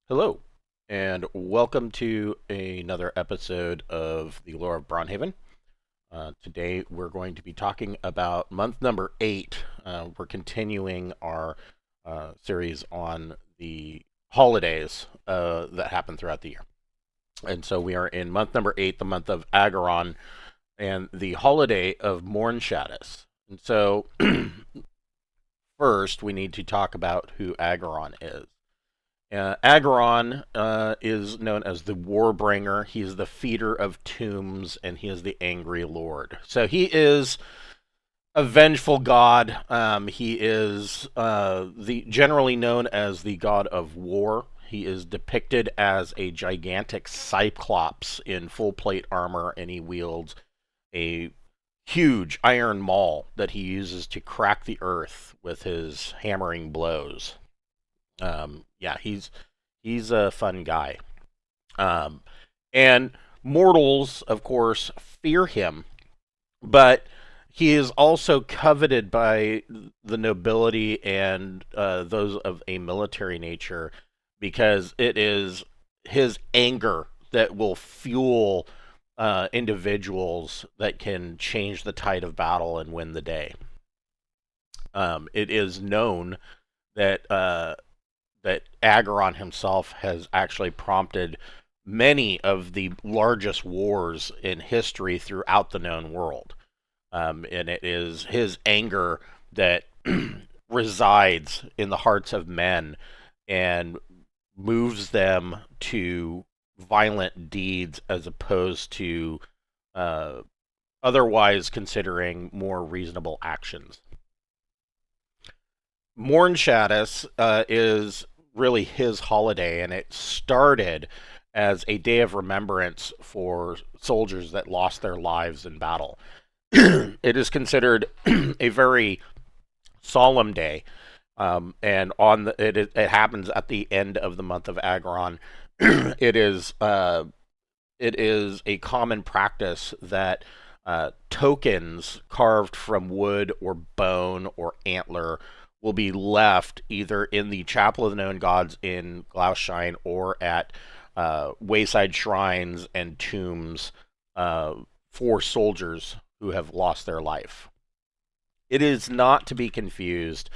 Hello, and welcome to another episode of the Lore of Braunhaven. Today we're going to be talking about month number 8. We're continuing our series on the holidays that happen throughout the year. And so we are in month number 8, the month of Agaraon, and the holiday of Mournshadus. And so first we need to talk about who Agaraon is. Agaraon is known as the Warbringer. He is the feeder of tombs, and he is the angry lord. So he is a vengeful god. He is the generally known as the god of war. He is depicted as a gigantic cyclops in full plate armor, and he wields a huge iron maul that he uses to crack the earth with his hammering blows. Yeah, he's a fun guy. Um, and mortals, of course, fear him, but he is also coveted by the nobility and those of a military nature because it is his anger that will fuel individuals that can change the tide of battle and win the day. It is known that that Agaraon himself has actually prompted many of the largest wars in history throughout the known world. And it is his anger that resides in the hearts of men and moves them to violent deeds as opposed to uh, otherwise considering more reasonable actions. Mournshadus is really his holiday, and it started as a day of remembrance for soldiers that lost their lives in battle. It is considered a very solemn day, and it happens at the end of the month of Agron. it is uh, it is a common practice that tokens carved from wood or bone or antler will be left either in the Chapel of the Known Gods in Glaushine or at wayside shrines and tombs for soldiers who have lost their life. It is not to be confused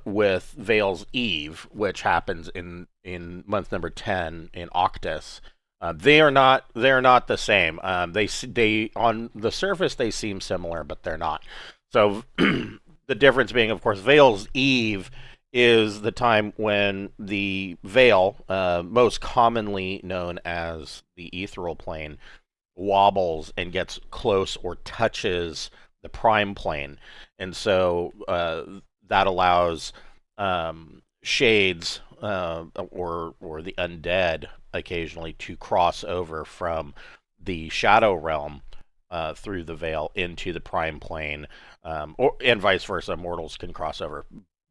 with Vale's Eve, which happens in month number 10 in Octus. They are not the same. They on the surface they seem similar, but they're not. So the difference being, of course, Vale's Eve is the time when the veil, most commonly known as the ethereal plane, wobbles and gets close or touches the prime plane, and so that allows shades or the undead occasionally to cross over from the shadow realm through the veil into the prime plane, and vice versa. Mortals can cross over.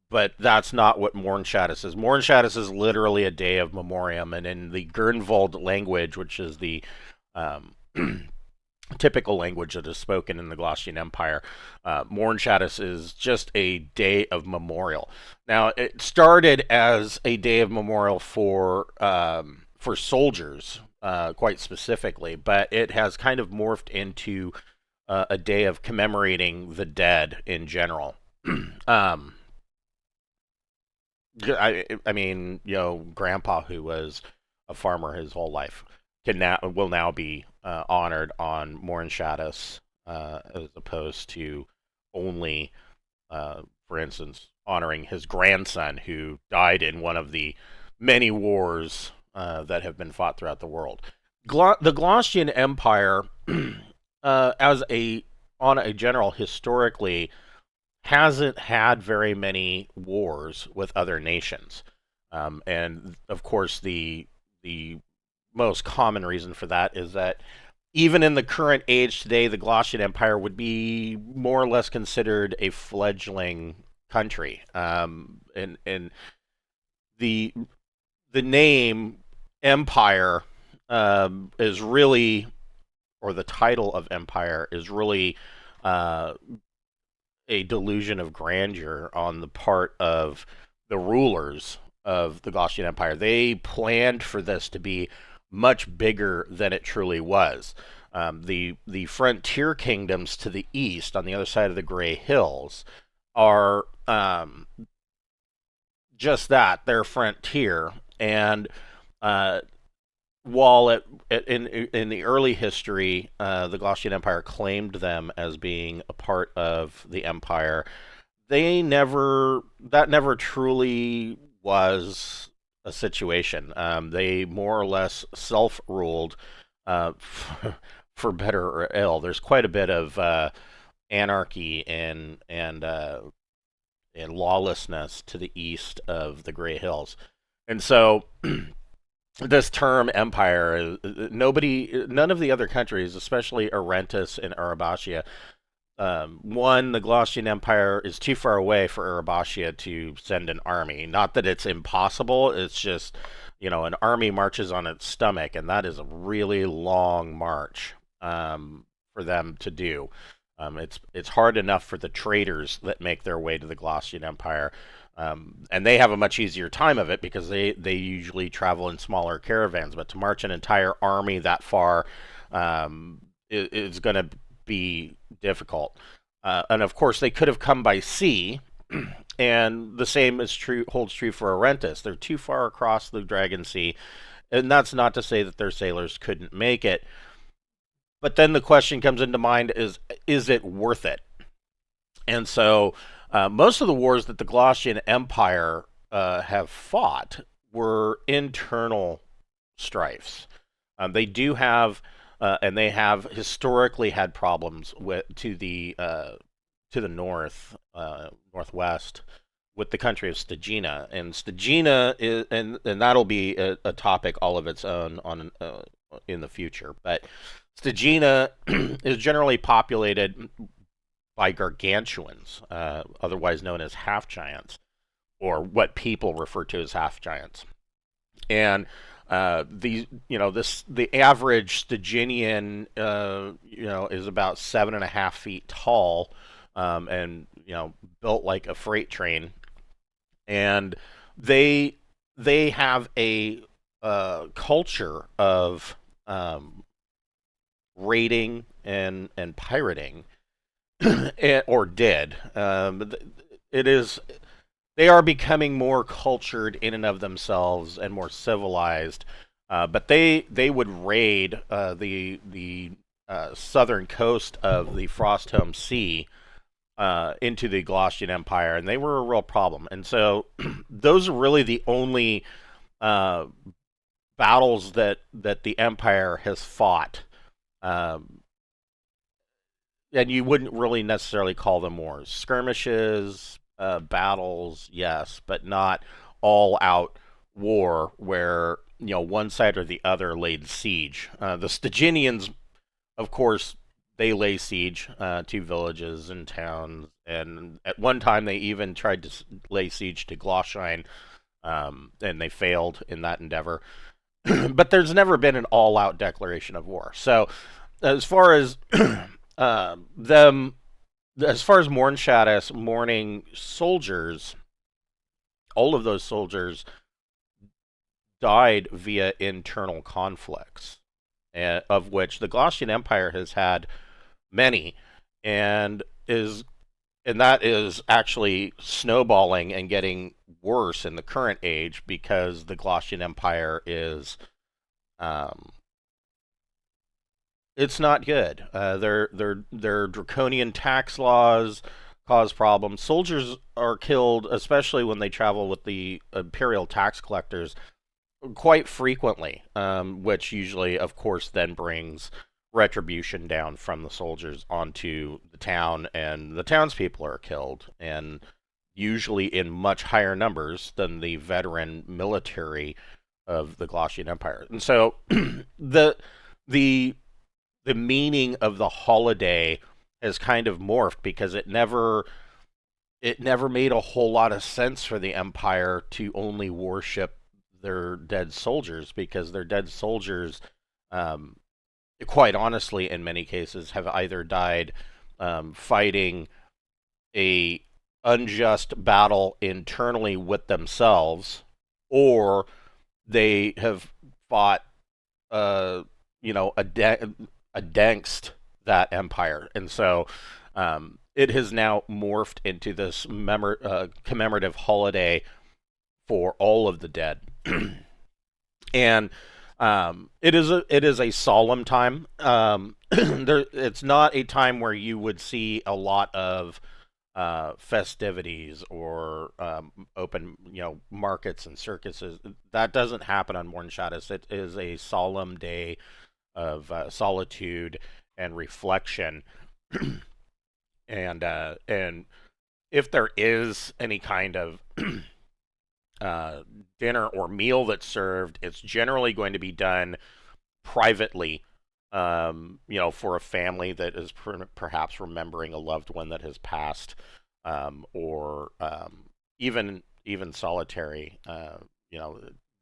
But that's not what Mournshadus is. Mournshadus is literally a day of memoriam, and in the Gernwald language, which is the um, typical language that is spoken in the Glaucian Empire, Mournshadus is just a day of memorial. Now, it started as a day of memorial for soldiers, quite specifically, but it has kind of morphed into a day of commemorating the dead in general. um, I mean, Grandpa, who was a farmer his whole life, will now be honored on Mournshadus, as opposed to only, for instance, honoring his grandson who died in one of the many wars that have been fought throughout the world. The Glaucian Empire, as a on a general historically, hasn't had very many wars with other nations, and of course the most common reason for that is that even in the current age today, the Glaucian Empire would be more or less considered a fledgling country, and the the name empire is really, or the title of empire is really uh, a delusion of grandeur on the part of the rulers. of the Gaulian Empire. They planned for this to be much bigger than it truly was. The frontier kingdoms to the east, on the other side of the Grey Hills, are just that. They're frontier, and uh, while in the early history, the Gaulian Empire claimed them as being a part of the empire, that never truly was a situation. They more or less self-ruled, for better or ill. There's quite a bit of anarchy and lawlessness to the east of the Grey Hills, and so this term empire, none of the other countries, especially Arentus and Arabatia, one, the Gaulian Empire is too far away for Arabatia to send an army. Not that it's impossible, it's just, an army marches on its stomach, and that is a really long march for them to do. It's hard enough for the traders that make their way to the Gaulian Empire. And they have a much easier time of it because they usually travel in smaller caravans. But to march an entire army that far is going to be difficult. And of course, they could have come by sea, and the same holds true for Arentus. They're too far across the Dragon Sea, and that's not to say that their sailors couldn't make it. But then the question comes into mind: is it worth it? And so, most of the wars that the Gaulian Empire have fought were internal strifes. They do have, and they have historically had problems to the northwest, with the country of Stagina, and Stagina is, and that'll be a topic all of its own on in the future. But Stagina is generally populated by gargantuans, otherwise known as half giants, or what people refer to as half giants. And the average Stygian is about 7.5 feet tall, and built like a freight train, and they have a culture of raiding and pirating, or did. It is They are becoming more cultured in and of themselves and more civilized. But they would raid the southern coast of the Frostholm Sea into the Gaulian Empire, and they were a real problem. And so those are really the only battles that the Empire has fought. And you wouldn't really necessarily call them wars. Skirmishes, battles, yes, but not all out war where one side or the other laid siege. The Stygianians, of course, they lay siege to villages and towns, and at one time they even tried to lay siege to Glauchine, and they failed in that endeavor. But there's never been an all-out declaration of war. So, as far as as far as Mournshadus mourning soldiers, all of those soldiers died via internal conflicts, of which the Gaulian Empire has had many, and that is actually snowballing and getting worse in the current age because the Gaulian Empire is it's not good. Their draconian tax laws cause problems. Soldiers are killed, especially when they travel with the imperial tax collectors, quite frequently, which usually, of course, then brings retribution down from the soldiers onto the town, and the townspeople are killed, and usually in much higher numbers than the veteran military of the Gaulian Empire. And so the meaning of the holiday has kind of morphed because it never made a whole lot of sense for the Empire to only worship their dead soldiers, because their dead soldiers, quite honestly, in many cases, have either died fighting a unjust battle internally with themselves, or they have fought, uh, against that empire, and so it has now morphed into this commemorative holiday for all of the dead, and it is a solemn time. It's not a time where you would see a lot of festivities or open, markets and circuses. That doesn't happen on Mournshadus. It is a solemn day of solitude and reflection, and if there is any kind of dinner or meal that's served, it's generally going to be done privately, for a family that is perhaps remembering a loved one that has passed, or even solitary.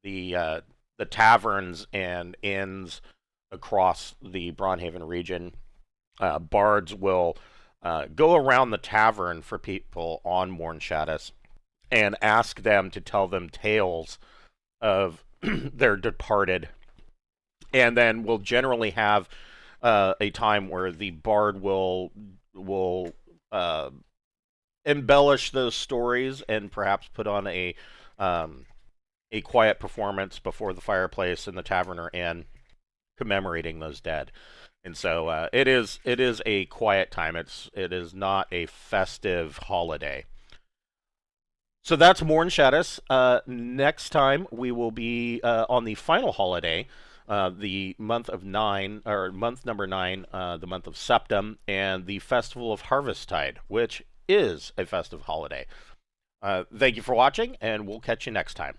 The taverns and inns across the Braunhaven region, bards will go around the tavern for people on Mournshadus and ask them to tell them tales of their departed, and then we'll generally have a time where the bard will embellish those stories and perhaps put on a quiet performance before the fireplace in the tavern or inn, commemorating those dead. And so it is a quiet time. It is not a festive holiday. So that's Mournshadus. Next time we will be on the final holiday, the month of nine, or month number nine, the month of Septem, and the Festival of Harvesttide, which is a festive holiday. Thank you for watching, and we'll catch you next time.